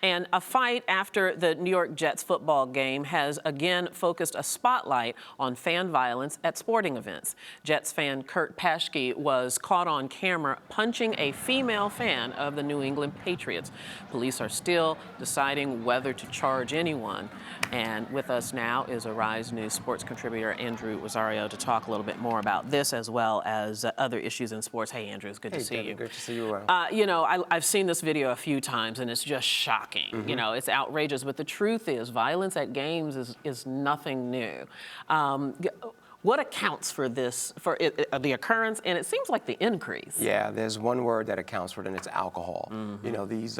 And a fight after the New York Jets football game has again focused a spotlight on fan violence at sporting events. Jets fan Kurt Paschke was caught on camera punching a female fan of the New England Patriots. Police are still deciding whether to charge anyone. And with us now is Arise News sports contributor Andrew Rosario to talk a little bit more about this as well as other issues in sports. Hey, Andrew, it's good to see you. Good to see you. You know, I've seen this video a few times, and it's just shocking. Mm-hmm. You know, it's outrageous. But the truth is, violence at games is nothing new. What accounts for this, the occurrence, and it seems like the increase? Yeah, there's one word that accounts for it, and it's alcohol. Mm-hmm. You know, these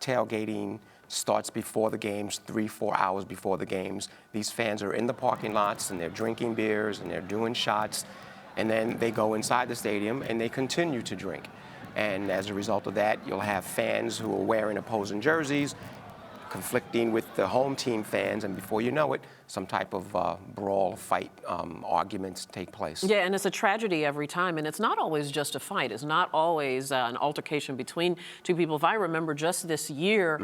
tailgating starts before the games, 3-4 hours before the games. These fans are in the parking lots, and they're drinking beers, and they're doing shots, and then they go inside the stadium, and they continue to drink. And as a result of that, you'll have fans who are wearing opposing jerseys, conflicting with the home team fans, and before you know it, some type of brawl, fight, arguments take place. Yeah, and it's a tragedy every time, and it's not always just a fight. It's not always an altercation between two people. If I remember just this year,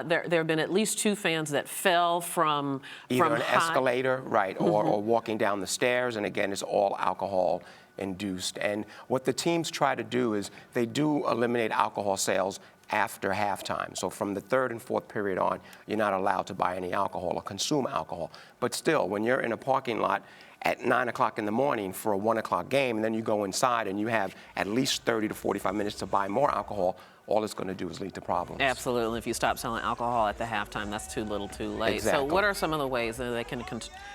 there have been at least 2 fans that fell from either an escalator, right, or walking down the stairs, and again, it's all alcohol induced. And what the teams try to do is they do eliminate alcohol sales after halftime. So from the 3rd and 4th period on, you're not allowed to buy any alcohol or consume alcohol. But still, when you're in a parking lot at 9 o'clock in the morning for a 1 o'clock game, and then you go inside and you have at least 30 to 45 minutes to buy more alcohol, all it's going to do is lead to problems. Absolutely. If you stop selling alcohol at the halftime, that's too little too late. Exactly. So what are some of the ways that they can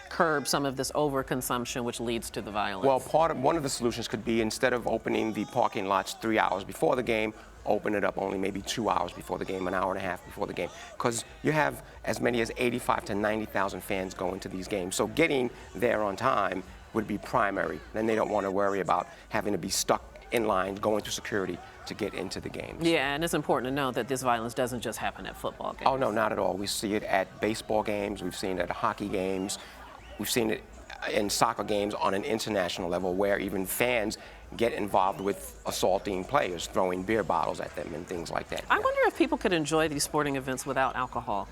curb some of this overconsumption which leads to the violence? Well, one of the solutions could be, instead of opening the parking lots 3 hours before the game, open it up only maybe 2 hours before the game, an hour and a half before the game, because you have as many as 85 to 90,000 fans going to these games. So getting there on time would be primary. Then they don't want to worry about having to be stuck in line, going through security to get into the games. Yeah, and it's important to know that this violence doesn't just happen at football games. Oh, no, not at all. We see it at baseball games. We've seen it at hockey games. We've seen it in soccer games on an international level, where even fans get involved with assaulting players, throwing beer bottles at them and things like that. I wonder if people could enjoy these sporting events without alcohol.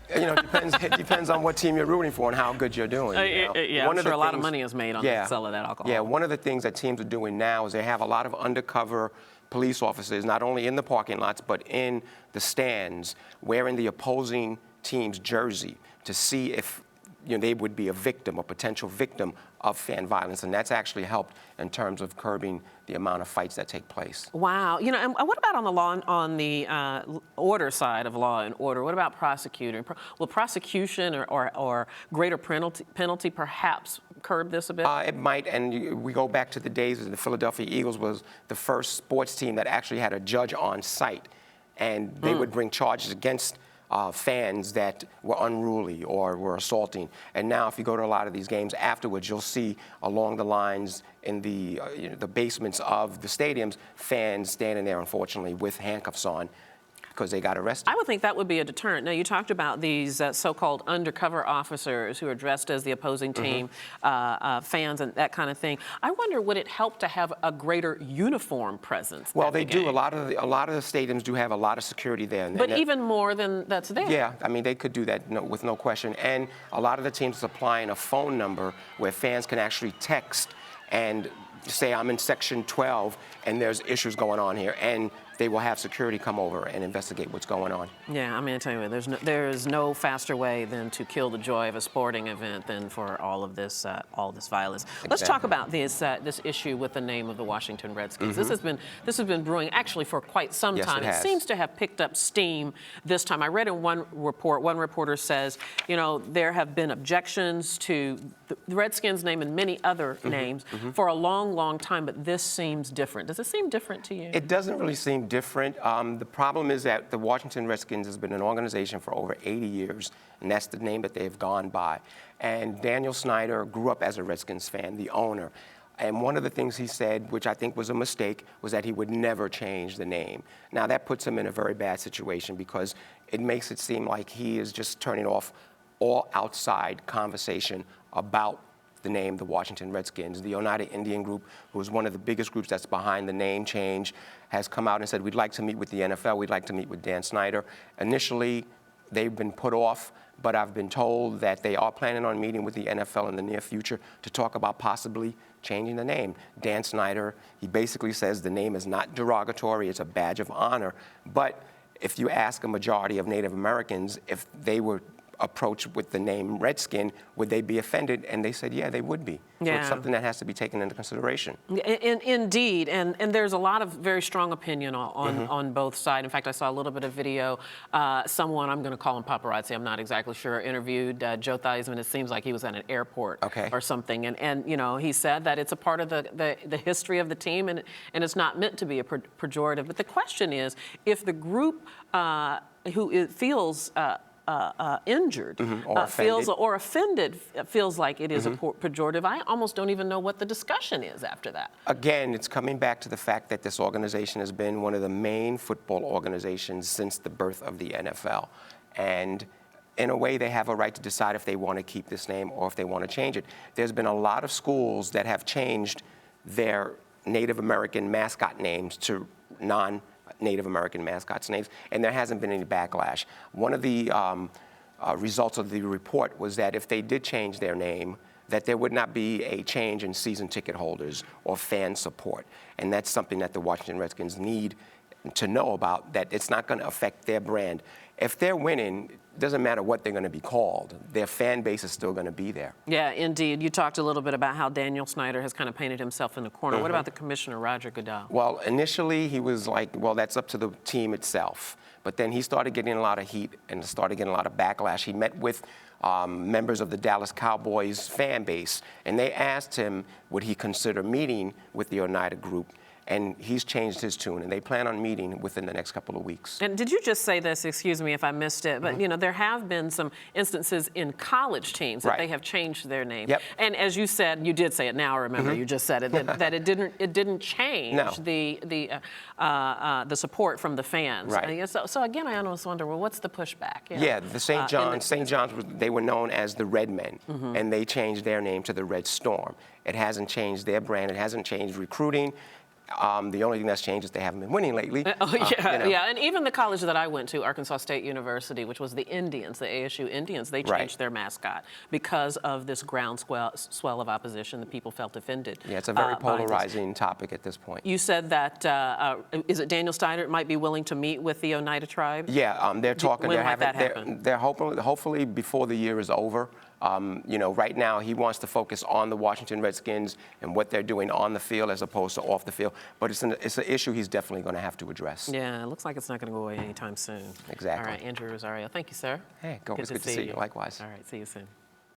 You know, it depends on what team you're rooting for and how good you're doing. Yeah, I'm sure a lot of money is made on the sale of that alcohol. Yeah, one of the things that teams are doing now is they have a lot of undercover police officers, not only in the parking lots, but in the stands, wearing the opposing team's jersey to see if they would be a victim, a potential victim of fan violence, and that's actually helped in terms of curbing the amount of fights that take place. Wow. You know, and what about on the order side of law and order? What about prosecuting? Will prosecution or greater penalty perhaps curb this a bit? It might, and we go back to the days of the Philadelphia Eagles was the first sports team that actually had a judge on site, and they would bring charges against fans that were unruly or were assaulting. And now if you go to a lot of these games afterwards, you'll see along the lines in the basements of the stadiums, fans standing there, unfortunately, with handcuffs on because they got arrested. I would think that would be a deterrent. Now, you talked about these so-called undercover officers who are dressed as the opposing team, fans and that kind of thing. I wonder, would it help to have a greater uniform presence? Well, they do. A lot of the stadiums do have a lot of security there. But even more than that's there. Yeah, I mean, they could do that with no question. And a lot of the teams are supplying a phone number where fans can actually text and say, I'm in section 12 and there's issues going on here, and they will have security come over and investigate what's going on. Yeah, I mean, I tell you what, there is no faster way than to kill the joy of a sporting event than for all this violence. Exactly. Let's talk about this issue with the name of the Washington Redskins. This has been brewing actually for quite some time. It seems to have picked up steam this time. I read in one reporter says, you know, there have been objections to the Redskins name and many other names for a long time, but this seems different. Does it seem different to you? It doesn't really seem different. The problem is that the Washington Redskins has been an organization for over 80 years, and that's the name that they've gone by. And Daniel Snyder grew up as a Redskins fan, the owner. And one of the things he said, which I think was a mistake, was that he would never change the name. Now, that puts him in a very bad situation because it makes it seem like he is just turning off all outside conversation about the name the Washington Redskins. The Oneida Indian Group, who is one of the biggest groups that's behind the name change, has come out and said, we'd like to meet with the NFL, we'd like to meet with Dan Snyder. Initially, they've been put off, but I've been told that they are planning on meeting with the NFL in the near future to talk about possibly changing the name. Dan Snyder, he basically says the name is not derogatory, it's a badge of honor. But if you ask a majority of Native Americans if they were approached with the name Redskin, would they be offended? And they said, yeah, they would be. So it's something that has to be taken into consideration. Indeed, and there's a lot of very strong opinion on both sides. In fact, I saw a little bit of video. Someone, I'm going to call him paparazzi, I'm not exactly sure, interviewed Joe Theismann. It seems like he was at an airport or something. And you know, he said that it's a part of the history of the team, and it's not meant to be a pejorative. But the question is, if the group who feels injured, or offended, feels like it is a pejorative, I almost don't even know what the discussion is after that. Again, it's coming back to the fact that this organization has been one of the main football organizations since the birth of the NFL. And in a way, they have a right to decide if they want to keep this name or if they want to change it. There's been a lot of schools that have changed their Native American mascot names to non-Native American mascots names, and there hasn't been any backlash. One of the results of the report was that if they did change their name, that there would not be a change in season ticket holders or fan support. And that's something that the Washington Redskins need to know about, that it's not going to affect their brand. If they're winning, it doesn't matter what they're going to be called. Their fan base is still going to be there. Yeah, indeed. You talked a little bit about how Daniel Snyder has kind of painted himself in the corner. What about the commissioner, Roger Goodell? Well, initially he was like, well, that's up to the team itself. But then he started getting a lot of heat and started getting a lot of backlash. He met with members of the Dallas Cowboys fan base, and they asked him, would he consider meeting with the Oneida group? And he's changed his tune, and they plan on meeting within the next couple of weeks. And did you just say this, excuse me if I missed it, but you know, there have been some instances in college teams that they have changed their name. Yep. And as you said, you did say it now, I remember you just said it, that it didn't change the support from the fans. Right. So again, I almost wonder, well, what's the pushback? You know? Yeah, the St. John's, they were known as the Red Men, and they changed their name to the Red Storm. It hasn't changed their brand. It hasn't changed recruiting. The only thing that's changed is they haven't been winning lately. Yeah, and even the college that I went to, Arkansas State University, which was the Indians, the ASU Indians, they changed their mascot because of this groundswell of opposition. The people felt offended. Yeah, it's a very polarizing topic at this point. You said that, is it Daniel Snyder might be willing to meet with the Oneida tribe? Yeah, they're talking. When might that happen? They're hopefully before the year is over. You know, right now he wants to focus on the Washington Redskins and what they're doing on the field as opposed to off the field. But it's an issue he's definitely going to have to address. Yeah, it looks like it's not going to go away anytime soon. Exactly. All right, Andrew Rosario, thank you, sir. Hey, always good to see you. Likewise. All right, see you soon.